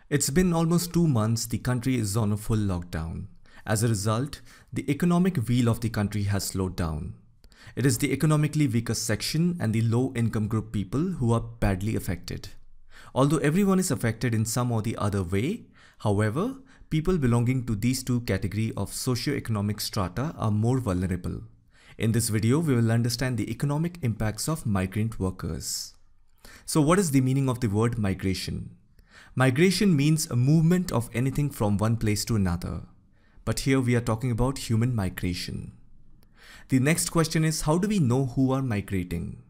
It's been almost 2 months the country is on a full lockdown. As a result, the economic wheel of the country has slowed down. It is the economically weaker section and the low-income group people who are badly affected. Although everyone is affected in some or the other way, however, people belonging to these two categories of socio-economic strata are more vulnerable. In this video, we will understand the economic impacts of migrant workers. So what is the meaning of the word migration? Migration means a movement of anything from one place to another. But here we are talking about human migration. The next question is, how do we know who are migrating?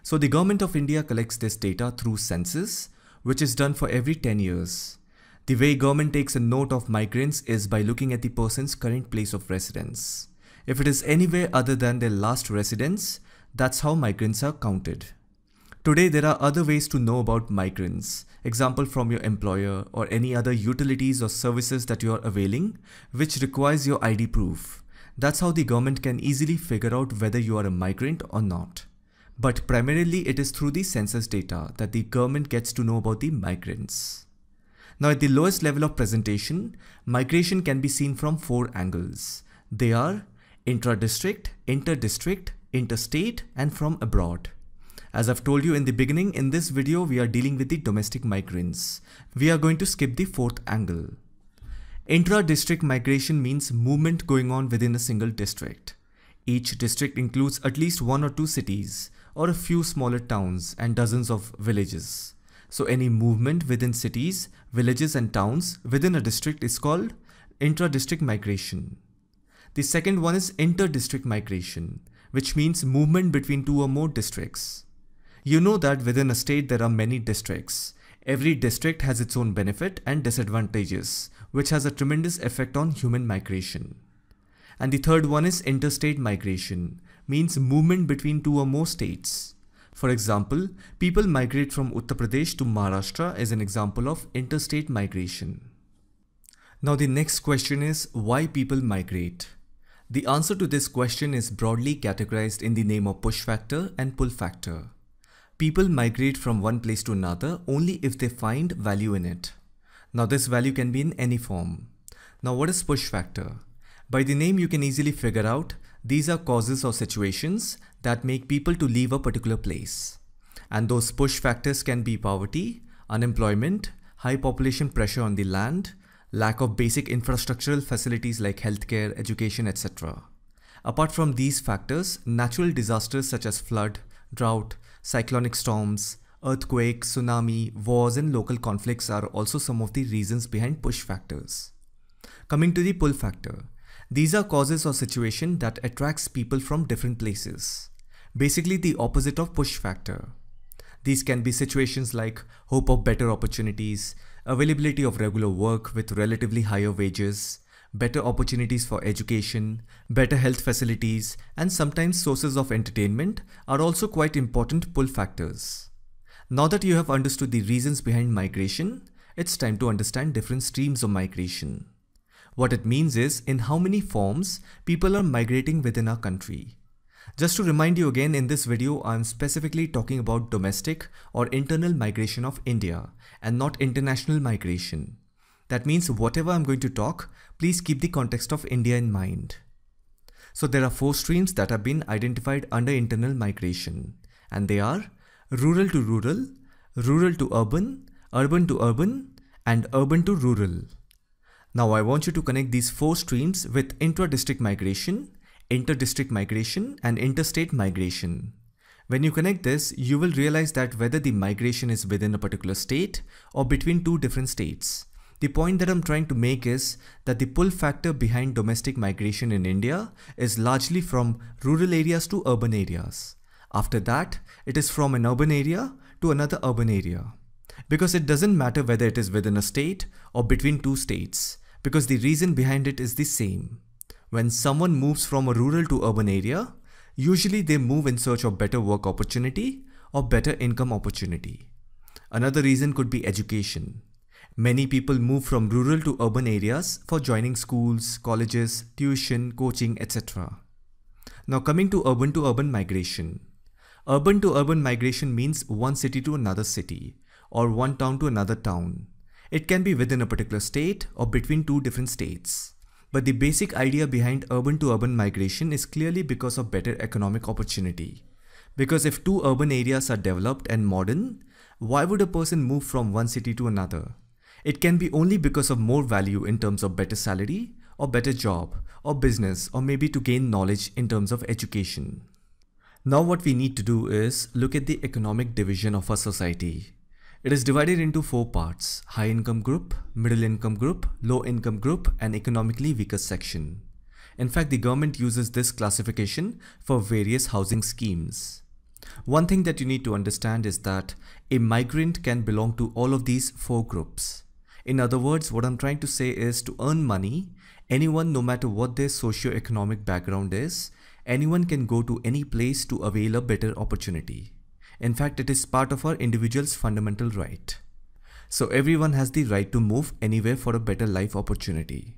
So the Government of India collects this data through census, which is done for every 10 years. The way government takes a note of migrants is by looking at the person's current place of residence. If it is anywhere other than their last residence, that's how migrants are counted. Today there are other ways to know about migrants, example from your employer or any other utilities or services that you are availing, which requires your ID proof. That's how the government can easily figure out whether you are a migrant or not. But primarily it is through the census data that the government gets to know about the migrants. Now at the lowest level of presentation, migration can be seen from 4 angles. They are intra-district, inter-district, interstate, and from abroad. As I've told you in the beginning, in this video we are dealing with the domestic migrants. We are going to skip the 4th angle. Intra-district migration means movement going on within a single district. Each district includes at least 1 or 2 cities, or a few smaller towns and dozens of villages. So any movement within cities, villages and towns within a district is called intra-district migration. The second one is inter-district migration, which means movement between 2 or more districts. You know that within a state there are many districts. Every district has its own benefit and disadvantages, which has a tremendous effect on human migration. And the third one is interstate migration, means movement between 2 or more states. For example, people migrate from Uttar Pradesh to Maharashtra is an example of interstate migration. Now the next question is, why people migrate? The answer to this question is broadly categorized in the name of push factor and pull factor. People migrate from one place to another only if they find value in it. Now this value can be in any form. Now what is push factor? By the name you can easily figure out these are causes or situations that make people to leave a particular place. And those push factors can be poverty, unemployment, high population pressure on the land, lack of basic infrastructural facilities like healthcare, education, etc. Apart from these factors, natural disasters such as flood, drought, cyclonic storms, earthquake, tsunami, wars and local conflicts are also some of the reasons behind push factors. Coming to the pull factor, these are causes or situations that attracts people from different places. Basically the opposite of push factor. These can be situations like hope of better opportunities, availability of regular work with relatively higher wages, better opportunities for education, better health facilities, and sometimes sources of entertainment are also quite important pull factors. Now that you have understood the reasons behind migration, it's time to understand different streams of migration. What it means is in how many forms people are migrating within our country. Just to remind you again, in this video I am specifically talking about domestic or internal migration of India and not international migration. That means whatever I'm going to talk, please keep the context of India in mind. So there are 4 streams that have been identified under internal migration, and they are rural to rural, rural to urban, urban to urban, and urban to rural. Now I want you to connect these 4 streams with intra-district migration, inter-district migration, and interstate migration. When you connect this, you will realize that whether the migration is within a particular state or between 2 different states. The point that I'm trying to make is that the pull factor behind domestic migration in India is largely from rural areas to urban areas. After that, it is from an urban area to another urban area. Because it doesn't matter whether it is within a state or between 2 states, because the reason behind it is the same. When someone moves from a rural to urban area, usually they move in search of better work opportunity or better income opportunity. Another reason could be education. Many people move from rural to urban areas for joining schools, colleges, tuition, coaching, etc. Now coming to urban migration. Urban to urban migration means one city to another city or one town to another town. It can be within a particular state or between two different states. But the basic idea behind urban to urban migration is clearly because of better economic opportunity. Because if two urban areas are developed and modern, why would a person move from one city to another? It can be only because of more value in terms of better salary or better job or business, or maybe to gain knowledge in terms of education. Now what we need to do is look at the economic division of our society. It is divided into 4 parts: high income group, middle income group, low income group, and economically weaker section. In fact, the government uses this classification for various housing schemes. One thing that you need to understand is that a migrant can belong to all of these 4 groups. In other words, what I'm trying to say is, to earn money, anyone, no matter what their socio-economic background is, anyone can go to any place to avail a better opportunity. In fact, it is part of our individual's fundamental right. So everyone has the right to move anywhere for a better life opportunity.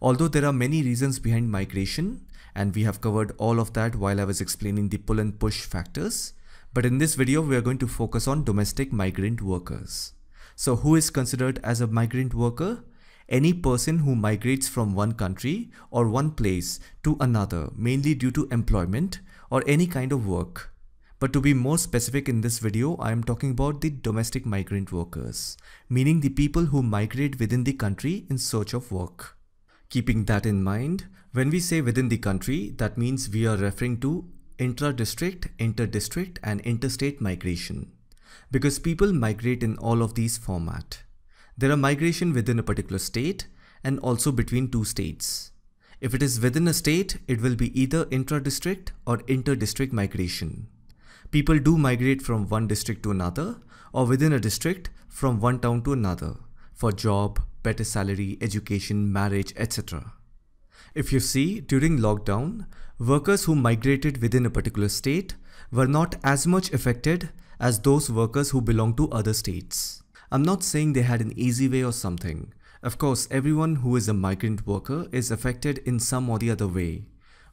Although there are many reasons behind migration, and we have covered all of that while I was explaining the pull and push factors, but in this video we are going to focus on domestic migrant workers. So who is considered as a migrant worker? Any person who migrates from one country or one place to another, mainly due to employment or any kind of work. But to be more specific in this video, I am talking about the domestic migrant workers, meaning the people who migrate within the country in search of work. Keeping that in mind, when we say within the country, that means we are referring to intra-district, inter-district, and interstate migration. Because people migrate in all of these formats. There are migration within a particular state and also between two states. If it is within a state, it will be either intra-district or inter-district migration. People do migrate from one district to another, or within a district from one town to another, for job, better salary, education, marriage, etc. If you see, during lockdown, workers who migrated within a particular state were not as much affected as those workers who belong to other states. I'm not saying they had an easy way or something. Of course, everyone who is a migrant worker is affected in some or the other way.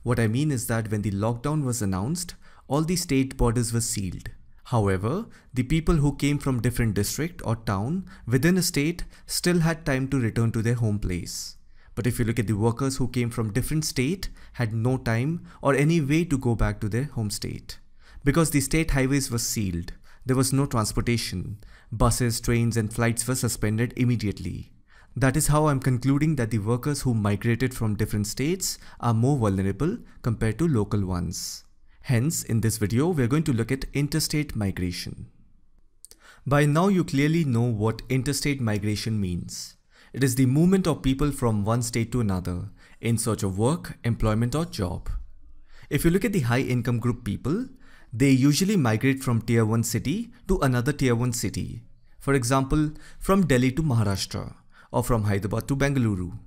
What I mean is that when the lockdown was announced, all the state borders were sealed. However, the people who came from different district or town within a state still had time to return to their home place. But if you look at the workers who came from different state, had no time or any way to go back to their home state. Because the state highways were sealed, there was no transportation. Buses, trains and flights were suspended immediately. That is how I'm concluding that the workers who migrated from different states are more vulnerable compared to local ones. Hence, in this video, we're going to look at interstate migration. By now, you clearly know what interstate migration means. It is the movement of people from one state to another in search of work, employment or job. If you look at the high income group people, they usually migrate from tier 1 city to another tier 1 city. For example, from Delhi to Maharashtra or from Hyderabad to Bengaluru.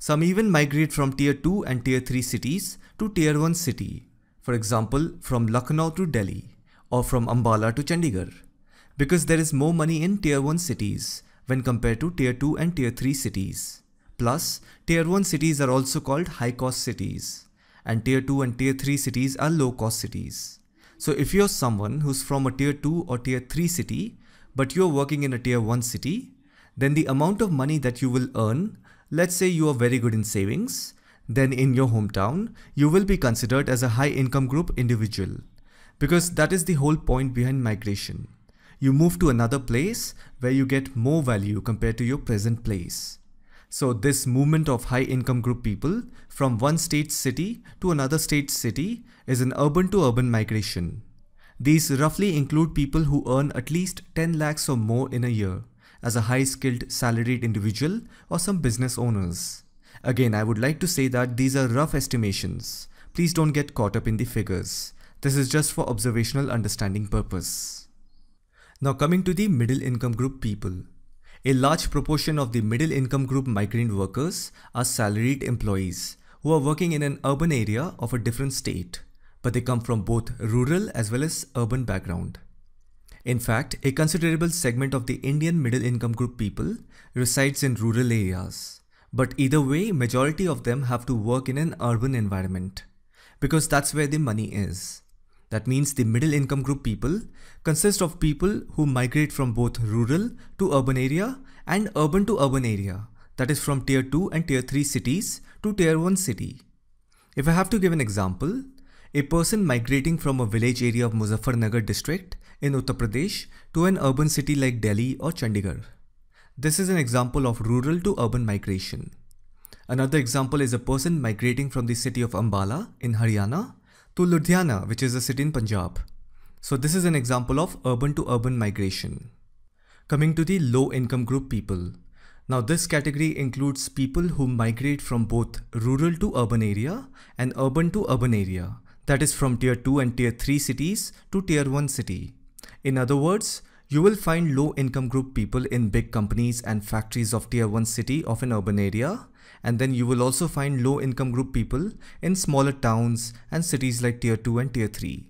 Some even migrate from tier 2 and tier 3 cities to tier 1 city. For example, from Lucknow to Delhi or from Ambala to Chandigarh. Because there is more money in tier 1 cities when compared to tier 2 and tier 3 cities. Plus, tier 1 cities are also called high cost cities. And tier 2 and tier 3 cities are low cost cities. So if you're someone who's from a tier 2 or tier 3 city, but you're working in a tier 1 city, then the amount of money that you will earn, let's say you are very good in savings, then in your hometown, you will be considered as a high income group individual. Because that is the whole point behind migration. You move to another place where you get more value compared to your present place. So this movement of high income group people from one state city to another state city is an urban to urban migration. These roughly include people who earn at least 10 lakhs or more in a year as a high skilled salaried individual or some business owners. Again, I would like to say that these are rough estimations. Please don't get caught up in the figures. This is just for observational understanding purpose. Now coming to the middle income group people. A large proportion of the middle income group migrant workers are salaried employees who are working in an urban area of a different state, but they come from both rural as well as urban background. In fact, a considerable segment of the Indian middle income group people resides in rural areas. But either way, majority of them have to work in an urban environment because that's where the money is. That means the middle income group people consist of people who migrate from both rural to urban area and urban to urban area, that is from tier 2 and tier 3 cities to tier 1 city. If I have to give an example, a person migrating from a village area of Muzaffarnagar district in Uttar Pradesh to an urban city like Delhi or Chandigarh. This is an example of rural to urban migration. Another example is a person migrating from the city of Ambala in Haryana to Ludhiana, which is a city in Punjab. So this is an example of urban to urban migration. Coming to the low income group people. Now this category includes people who migrate from both rural to urban area and urban to urban area. That is from tier 2 and tier 3 cities to tier 1 city. In other words, you will find low income group people in big companies and factories of tier 1 city of an urban area. And then you will also find low income group people in smaller towns and cities like tier 2 and tier 3.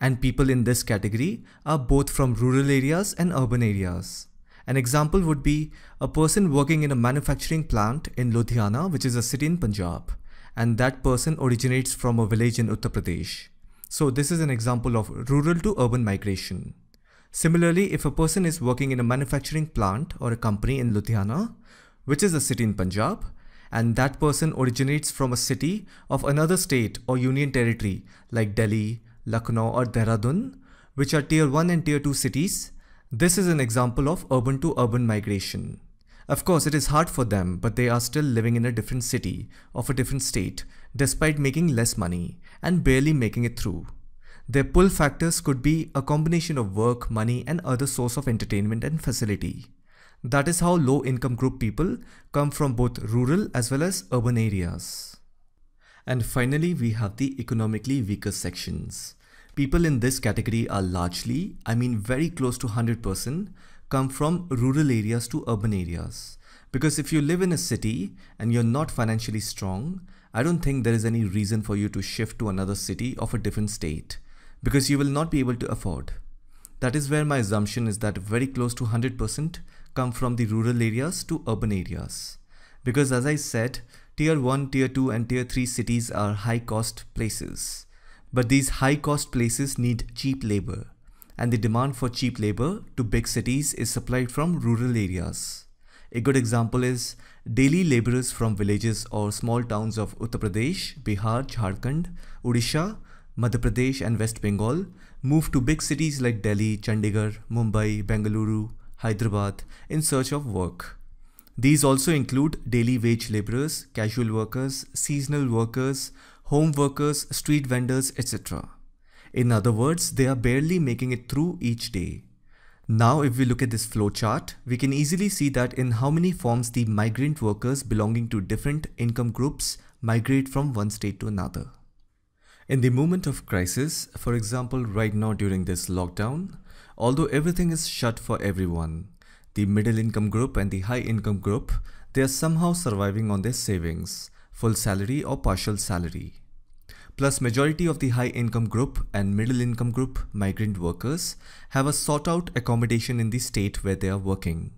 And people in this category are both from rural areas and urban areas. An example would be a person working in a manufacturing plant in Ludhiana, which is a city in Punjab. And that person originates from a village in Uttar Pradesh. So this is an example of rural to urban migration. Similarly, if a person is working in a manufacturing plant or a company in Ludhiana, which is a city in Punjab, and that person originates from a city of another state or union territory like Delhi, Lucknow or Dehradun, which are tier 1 and tier 2 cities, this is an example of urban to urban migration. Of course, it is hard for them, but they are still living in a different city of a different state, despite making less money and barely making it through. Their pull factors could be a combination of work, money and other source of entertainment and facility. That is how low income group people come from both rural as well as urban areas. And finally, we have the economically weaker sections. People in this category are largely, very close to 100%, come from rural areas to urban areas. Because if you live in a city and you're not financially strong, I don't think there is any reason for you to shift to another city of a different state, because you will not be able to afford. That is where my assumption is that very close to 100% come from the rural areas to urban areas. Because as I said, tier 1, tier 2 and tier 3 cities are high cost places. But these high cost places need cheap labor. And the demand for cheap labor to big cities is supplied from rural areas. A good example is daily laborers from villages or small towns of Uttar Pradesh, Bihar, Jharkhand, Odisha, Madhya Pradesh and West Bengal move to big cities like Delhi, Chandigarh, Mumbai, Bengaluru, Hyderabad in search of work. These also include daily wage laborers, casual workers, seasonal workers, home workers, street vendors, etc. In other words, they are barely making it through each day. Now, if we look at this flow chart, we can easily see that in how many forms the migrant workers belonging to different income groups migrate from one state to another. In the moment of crisis, for example, right now during this lockdown, although everything is shut for everyone, the middle income group and the high income group, they are somehow surviving on their savings, full salary or partial salary. Plus, majority of the high income group and middle income group migrant workers have a sought out accommodation in the state where they are working.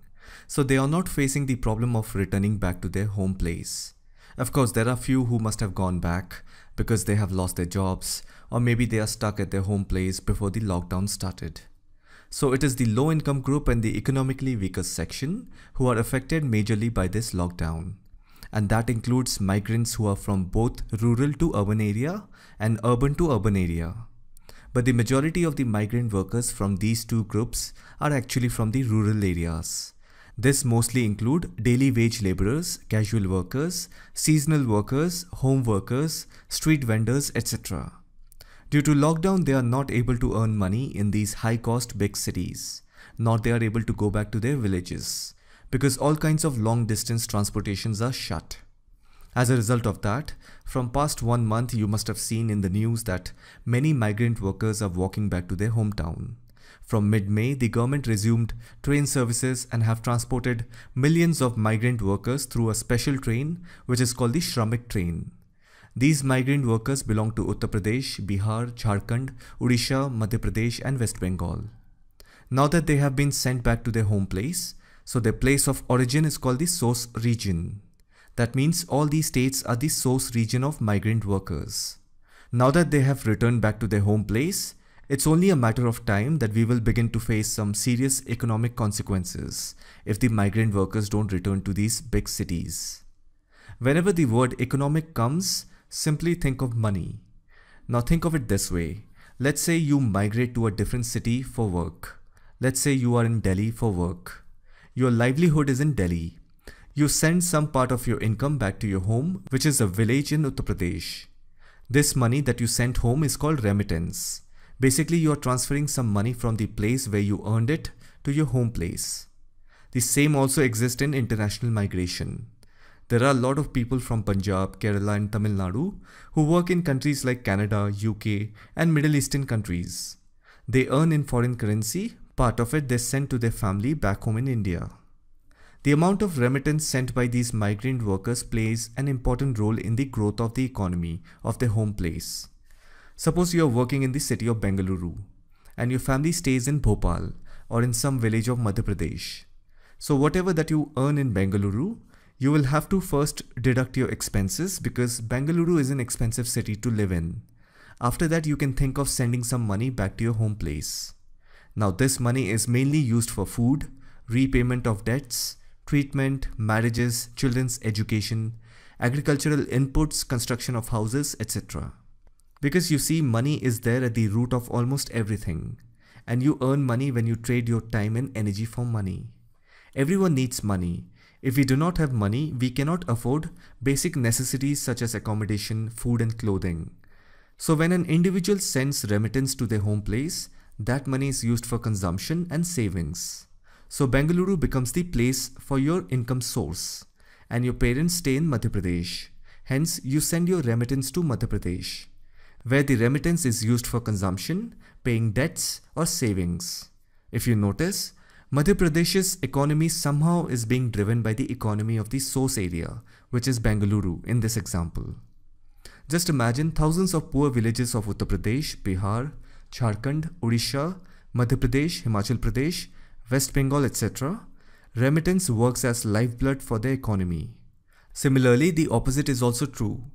So they are not facing the problem of returning back to their home place. Of course, there are few who must have gone back because they have lost their jobs, or maybe they are stuck at their home place before the lockdown started. So it is the low income group and the economically weaker section who are affected majorly by this lockdown. And that includes migrants who are from both rural to urban area and urban to urban area. But the majority of the migrant workers from these two groups are actually from the rural areas. This mostly include daily wage laborers, casual workers, seasonal workers, home workers, street vendors, etc. Due to lockdown, they are not able to earn money in these high-cost big cities, nor they are able to go back to their villages, because all kinds of long-distance transportations are shut. As a result of that, from past 1 month you must have seen in the news that many migrant workers are walking back to their hometown. From mid-May, the government resumed train services and have transported millions of migrant workers through a special train which is called the Shramik train. These migrant workers belong to Uttar Pradesh, Bihar, Jharkhand, Odisha, Madhya Pradesh and West Bengal. Now that they have been sent back to their home place, so their place of origin is called the source region. That means all these states are the source region of migrant workers. Now that they have returned back to their home place, it's only a matter of time that we will begin to face some serious economic consequences if the migrant workers don't return to these big cities. Whenever the word economic comes, simply think of money. Now think of it this way. Let's say you migrate to a different city for work. Let's say you are in Delhi for work. Your livelihood is in Delhi. You send some part of your income back to your home, which is a village in Uttar Pradesh. This money that you sent home is called remittance. Basically, you are transferring some money from the place where you earned it to your home place. The same also exists in international migration. There are a lot of people from Punjab, Kerala and Tamil Nadu who work in countries like Canada, UK and Middle Eastern countries. They earn in foreign currency, part of it they send to their family back home in India. The amount of remittance sent by these migrant workers plays an important role in the growth of the economy of their home place. Suppose you are working in the city of Bengaluru and your family stays in Bhopal or in some village of Madhya Pradesh. So whatever that you earn in Bengaluru, you will have to first deduct your expenses because Bengaluru is an expensive city to live in. After that, you can think of sending some money back to your home place. Now this money is mainly used for food, repayment of debts, treatment, marriages, children's education, agricultural inputs, construction of houses, etc. Because you see, money is there at the root of almost everything. And you earn money when you trade your time and energy for money. Everyone needs money. If we do not have money, we cannot afford basic necessities such as accommodation, food and clothing. So when an individual sends remittance to their home place, that money is used for consumption and savings. So Bengaluru becomes the place for your income source. And your parents stay in Madhya Pradesh. Hence, you send your remittance to Madhya Pradesh, where the remittance is used for consumption, paying debts or savings. If you notice, Madhya Pradesh's economy somehow is being driven by the economy of the source area, which is Bengaluru in this example. Just imagine thousands of poor villages of Uttar Pradesh, Bihar, Jharkhand, Odisha, Madhya Pradesh, Himachal Pradesh, West Bengal, etc. Remittance works as lifeblood for the economy. Similarly, the opposite is also true.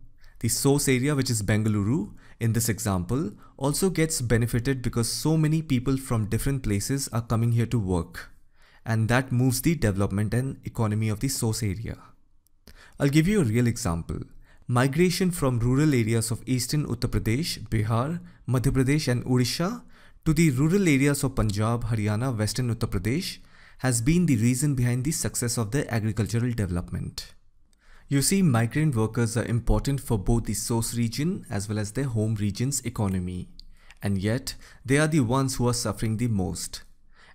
The source area, which is Bengaluru, in this example, also gets benefited because so many people from different places are coming here to work. And that moves the development and economy of the source area. I'll give you a real example. Migration from rural areas of eastern Uttar Pradesh, Bihar, Madhya Pradesh and Odisha to the rural areas of Punjab, Haryana, Western Uttar Pradesh has been the reason behind the success of the agricultural development. You see, migrant workers are important for both the source region as well as their home region's economy. And yet, they are the ones who are suffering the most.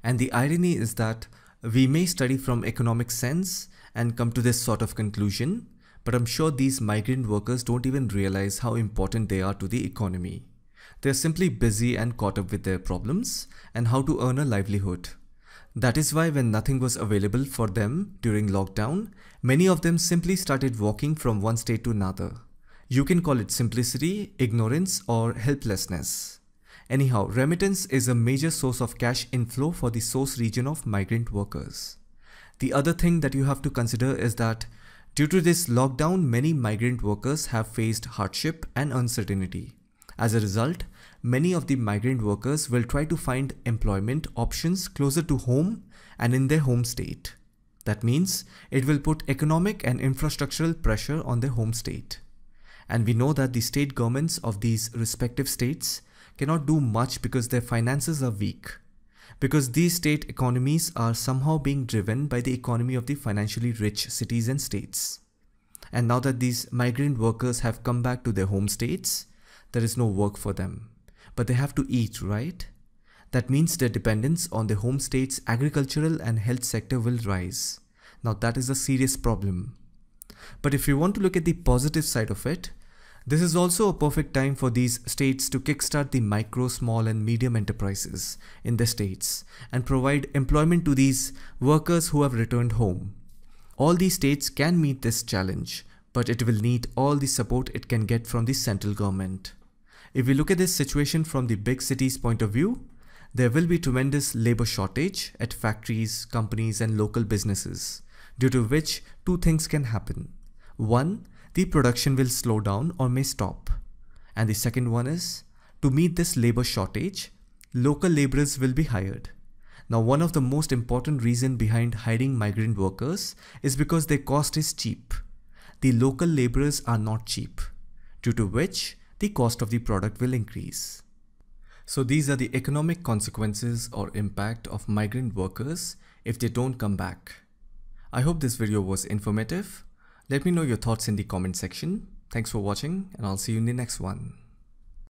And the irony is that we may study from economic sense and come to this sort of conclusion, but I'm sure these migrant workers don't even realize how important they are to the economy. They're simply busy and caught up with their problems and how to earn a livelihood. That is why when nothing was available for them during lockdown, many of them simply started walking from one state to another. You can call it simplicity, ignorance or helplessness. Anyhow, remittance is a major source of cash inflow for the source region of migrant workers. The other thing that you have to consider is that due to this lockdown, many migrant workers have faced hardship and uncertainty. As a result, many of the migrant workers will try to find employment options closer to home and in their home state. That means it will put economic and infrastructural pressure on their home state. And we know that the state governments of these respective states cannot do much because their finances are weak. Because these state economies are somehow being driven by the economy of the financially rich cities and states. And now that these migrant workers have come back to their home states, there is no work for them. But they have to eat, right? That means their dependence on their home state's agricultural and health sector will rise. Now that is a serious problem. But if you want to look at the positive side of it, this is also a perfect time for these states to kickstart the micro, small and medium enterprises in the states and provide employment to these workers who have returned home. All these states can meet this challenge, but it will need all the support it can get from the central government. If we look at this situation from the big cities' point of view, there will be tremendous labor shortage at factories, companies and local businesses, due to which two things can happen. One, the production will slow down or may stop. And the second one is, to meet this labor shortage, local laborers will be hired. Now, one of the most important reasons behind hiring migrant workers is because their cost is cheap. The local laborers are not cheap, due to which the cost of the product will increase. So these are the economic consequences or impact of migrant workers if they don't come back. I hope this video was informative. Let me know your thoughts in the comment section. Thanks for watching, and I'll see you in the next one.